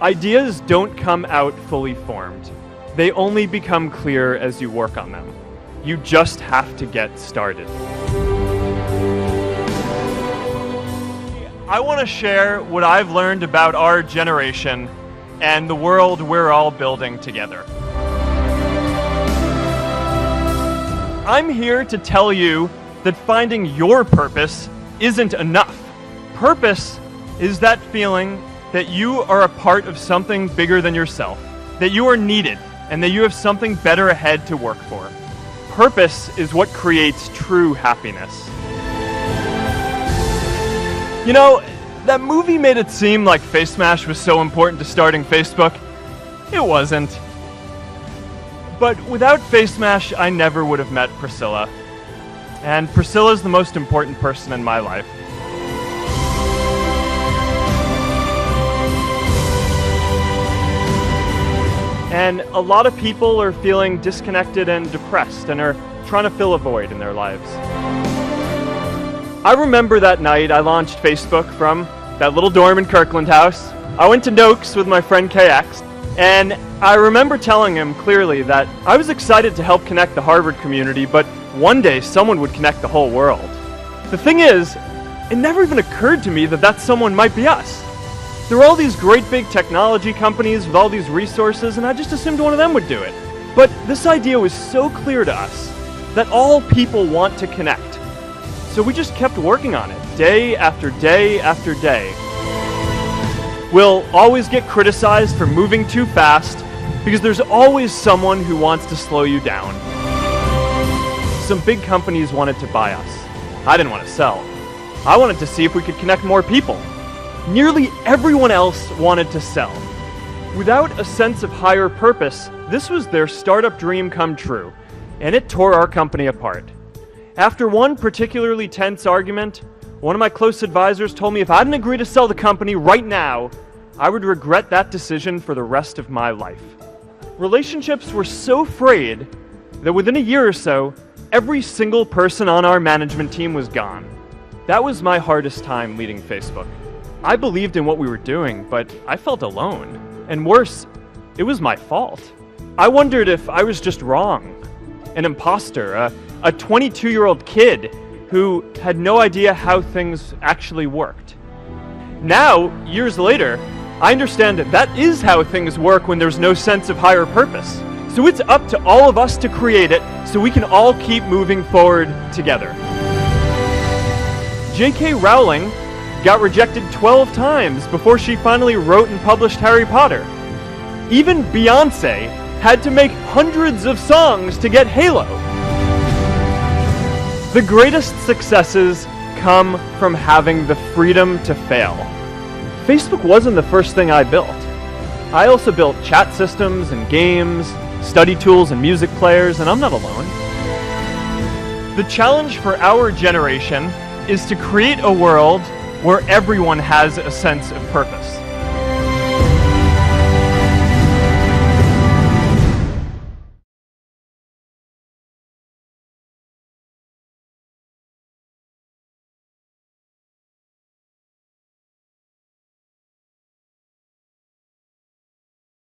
Ideas don't come out fully formed. They only become clear as you work on them. You just have to get started. I want to share what I've learned about our generation and the world we're all building together. I'm here to tell you that finding your purpose isn't enough. Purpose is that feeling that you are a part of something bigger than yourself, that you are needed, and that you have something better ahead to work for. Purpose is what creates true happiness. You know, that movie made it seem like Face Smash was so important to starting Facebook. It wasn't. But without Face Smash, I never would have met Priscilla. And Priscilla's the most important person in my life. And a lot of people are feeling disconnected and depressed and are trying to fill a void in their lives. I remember that night I launched Facebook from that little dorm in Kirkland House. I went to Noakes with my friend KX, and I remember telling him clearly that I was excited to help connect the Harvard community, but one day someone would connect the whole world. The thing is, it never even occurred to me that that someone might be us. There were all these great big technology companies with all these resources, and I just assumed one of them would do it. But this idea was so clear to us that all people want to connect. So we just kept working on it, day after day after day. We'll always get criticized for moving too fast, because there's always someone who wants to slow you down. Some big companies wanted to buy us. I didn't want to sell. I wanted to see if we could connect more people. Nearly everyone else wanted to sell. Without a sense of higher purpose, this was their startup dream come true, and it tore our company apart. After one particularly tense argument, one of my close advisors told me if I didn't agree to sell the company right now, I would regret that decision for the rest of my life. Relationships were so frayed that within a year or so, every single person on our management team was gone. That was my hardest time leading Facebook. I believed in what we were doing, but I felt alone. And worse, it was my fault. I wondered if I was just wrong. An imposter, a 22-year-old kid who had no idea how things actually worked. Now, years later, I understand that is how things work when there's no sense of higher purpose. So it's up to all of us to create it so we can all keep moving forward together. J.K. Rowling got rejected 12 times before she finally wrote and published Harry Potter. Even Beyoncé had to make hundreds of songs to get Halo. The greatest successes come from having the freedom to fail. Facebook wasn't the first thing I built. I also built chat systems and games, study tools and music players, and I'm not alone. The challenge for our generation is to create a world where everyone has a sense of purpose.